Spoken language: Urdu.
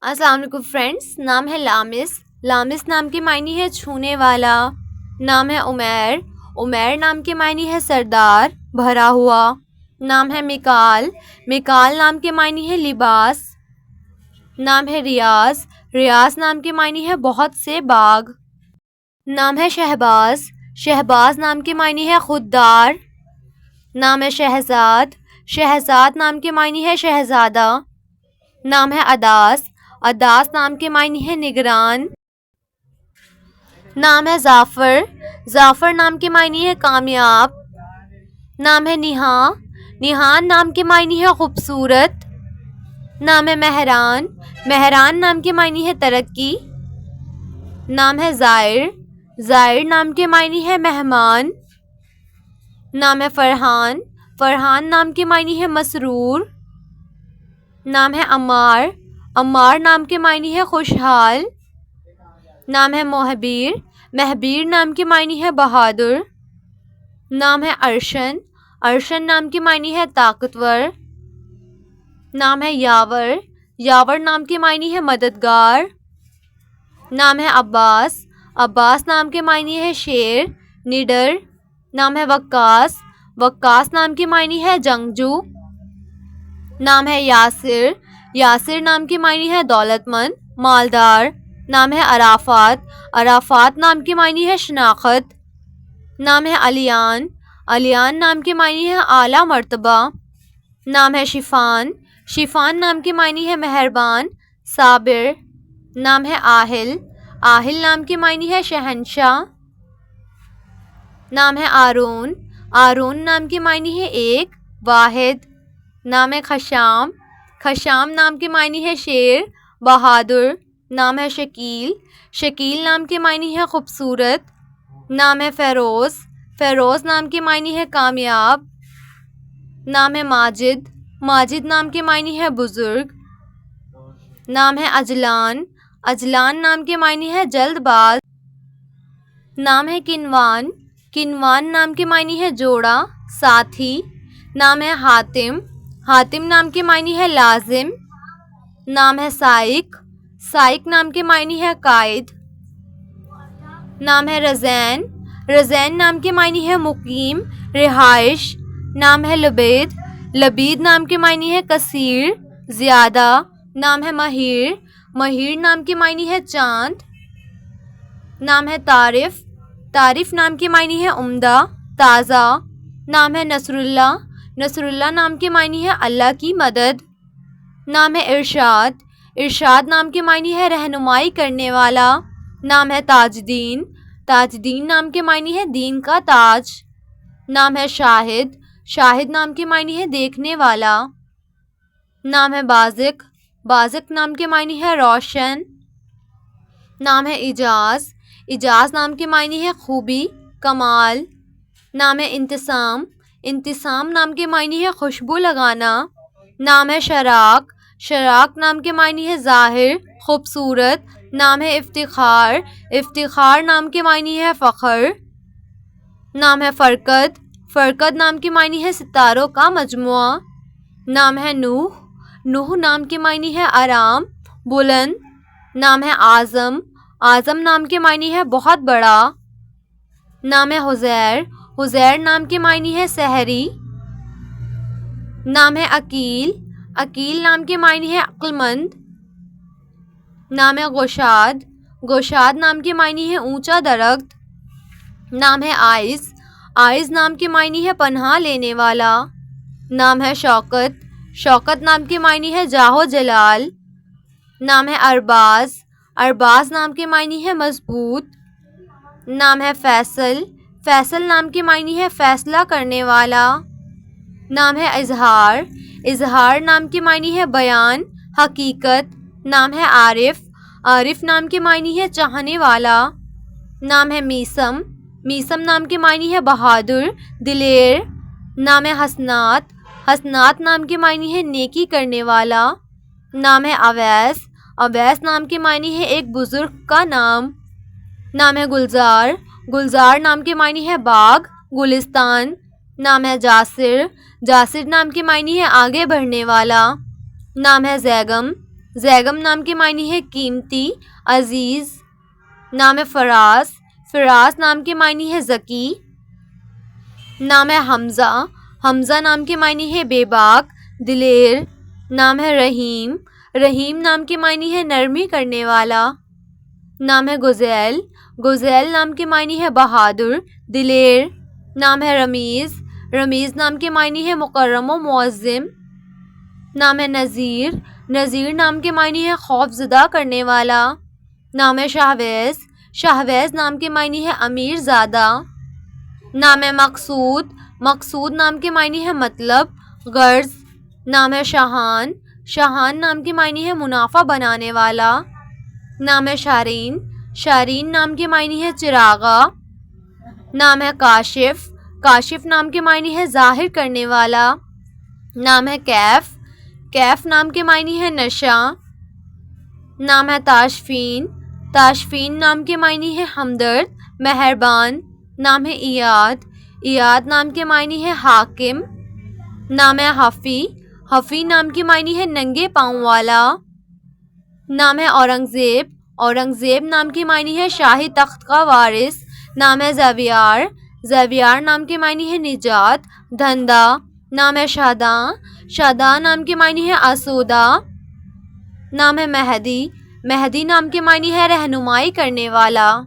السلام علیکم فرینڈس. نام ہے لامس. لامس نام کے معنی ہے چھونے والا. نام ہے عمیر. عمیر نام کے معنی ہے سردار، بھرا ہوا. نام ہے مکال. مکال نام کے معنی ہے لباس. نام ہے ریاض. ریاض نام کے معنی ہے بہت سے باغ. نام ہے شہباز. شہباز نام کے معنی ہے خوددار. نام ہے شہزاد. شہزاد نام کے معنی ہے شہزادہ. نام ہے اداس. اداس نام کے معنی ہے نگران. نام ہے ظافر. ظافر نام کے معنی ہے کامیاب. نام ہے نہا. نہان نام کے معنی ہے خوبصورت. نام ہے مہران. مہران نام کے معنی ہے ترقی. نام ہے زائر. زائر نام کے معنی ہے مہمان. نام ہے فرحان. فرحان نام کے معنی ہے مسرور. نام ہے عمار. عمار نام کے معنی ہے خوشحال. نام ہے مہبیر. مہبیر نام کے معنی ہے بہادر. نام ہے ارشن. ارشن نام کے معنی ہے طاقتور. نام ہے یاور. یاور نام کے معنی ہے مددگار. نام ہے عباس. عباس نام کے معنی ہے شیر، نڈر. نام ہے وقاص. وقاص نام کے معنی ہے جنگجو. نام ہے یاسر. یاسر نام کے معنی ہے دولت مند، مالدار. نام ہے عرافات. عرافات نام کے معنی ہے شناخت. نام ہے علیان. علیان نام کے معنی ہے اعلیٰ مرتبہ. نام ہے شفان. شفان نام کے معنی ہے مہربان، صابر. نام ہے آہل. آہل نام کے معنی ہے شہنشاہ. نام ہے آرون. آرون نام کے معنی ہے ایک، واحد. نام ہے خشام. خشام نام کے معنی ہے شیر، بہادر. نام ہے شکیل. شکیل نام کے معنی ہے خوبصورت. نام ہے فیروز. فیروز نام کے معنی ہے کامیاب. نام ہے ماجد. ماجد نام کے معنی ہے بزرگ. نام ہے اجلان. اجلان نام کے معنی ہے جلد باز. نام ہے کنوان. کنوان نام کے معنی ہے جوڑا، ساتھی. نام ہے حاتم. حاتم نام کے معنی ہے لازم. نام ہے سائق. سائق نام کے معنی ہے قائد. نام ہے رزین. رزین نام کے معنی ہے مقیم، رہائش. نام ہے لبید. لبید نام کے معنی ہے کثیر، زیادہ. نام ہے مہیر. مہیر نام کے معنی ہے چاند. نام ہے طارف. طارف نام کے معنی ہے عمدہ، تازہ. نام ہے نصر اللہ. نصر اللہ نام کے معنی ہے اللہ کی مدد. نام ہے ارشاد. ارشاد نام کے معنی ہے رہنمائی کرنے والا. نام ہے تاج دین. تاج دین نام کے معنی ہے دین کا تاج. نام ہے شاہد. شاہد نام کے معنی ہے دیکھنے والا. نام ہے بازق. بازق نام کے معنی ہے روشن. نام ہے اجاز. اجاز نام کے معنی ہے خوبی، کمال. نام ہے انتسام. انتسام نام کے معنی ہے خوشبو لگانا. نام ہے شراق. شراق نام کے معنی ہے ظاہر، خوبصورت. نام ہے افتخار. افتخار نام کے معنی ہے فخر. نام ہے فرقد. فرقد نام کے معنی ہے ستاروں کا مجموعہ. نام ہے نوح. نوح نام کے معنی ہے آرام، بلند. نام ہے اعظم. اعظم نام کے معنی ہے بہت بڑا. نام ہے حزیر. حزیر نام کے معنی ہے سحری. نام ہے عقیل. عقیل نام کے معنی ہے عقل مند. نام ہے گوشاد. گوشاد نام کے معنی ہے اونچا درخت. نام ہے آئز. آئز نام کے معنی ہے پناہ لینے والا. نام ہے شوکت. شوکت نام کے معنی ہے جاہ و جلال. نام ہے ارباز. ارباز نام کے معنی ہے مضبوط. نام ہے فیصل. فیصل نام کے معنی ہے فیصلہ کرنے والا. نام ہے اظہار. اظہار نام کے معنی ہے بیان، حقیقت. نام ہے عارف. عارف نام کے معنی ہے چاہنے والا. نام ہے میسم. میسم نام کے معنی ہے بہادر، دلیر. نام ہے حسنات. حسنات نام کے معنی ہے نیکی کرنے والا. نام ہے اویس. اویس نام کے معنی ہے ایک بزرگ کا نام. نام ہے گلزار. گلزار نام کے معنی ہے باغ، گلستان. نام ہے جاسر. جاسر نام کے معنی ہے آگے بڑھنے والا. نام ہے زیگم. زیغم نام کے معنی ہے قیمتی، عزیز۔ نام ہے فراز، فراز نام کے معنی ہے ذکی۔ نام ہے حمزہ، حمزہ نام کے معنی ہے بے باک، دلیر۔ نام ہے رحیم، رحیم نام کے معنی ہے نرمی کرنے والا۔ نام ہے گزیل، گزیل نام کے معنی ہے بہادر، دلیر۔ نام ہے رمیز، رمیز نام کے معنی ہے مکرم و معظم۔ نام ہے نذیر، نذیر نام کے معنی ہے خوف زدہ کرنے والا۔ نام ہے شاہویز، شاہویز نام کے معنی ہے امیر زادہ۔ نام ہے مقصود، مقصود نام کے معنی ہے مطلب، غرض۔ نام ہے شاہان، شاہان نام کے معنی ہے منافع بنانے والا۔ نام ہے شارین، شارین نام کے معنی ہے چراغا۔ نام ہے کاشف، کاشف نام کے معنی ہے ظاہر کرنے والا۔ نام ہے کیف، کیف نام کے معنی ہے نشہ۔ نام ہے تاشفین، تاشفین نام کے معنی ہے ہمدرد، مہربان۔ نام ہے ایاد، ایاد نام کے معنی ہے حاکم۔ نام ہے حفی، حفی نام کے معنی ہے ننگے پاؤں والا۔ نام ہے اورنگزیب، اورنگزیب نام کے معنی ہے شاہی تخت کا وارث۔ نام ہے زیویار، زیویار نام کے معنی ہے نجات، دھندا۔ نام ہے شاداں، شاداں نام کے معنی ہے آسودہ۔ نام ہے مہدی، مہدی نام کے معنی ہے رہنمائی کرنے والا۔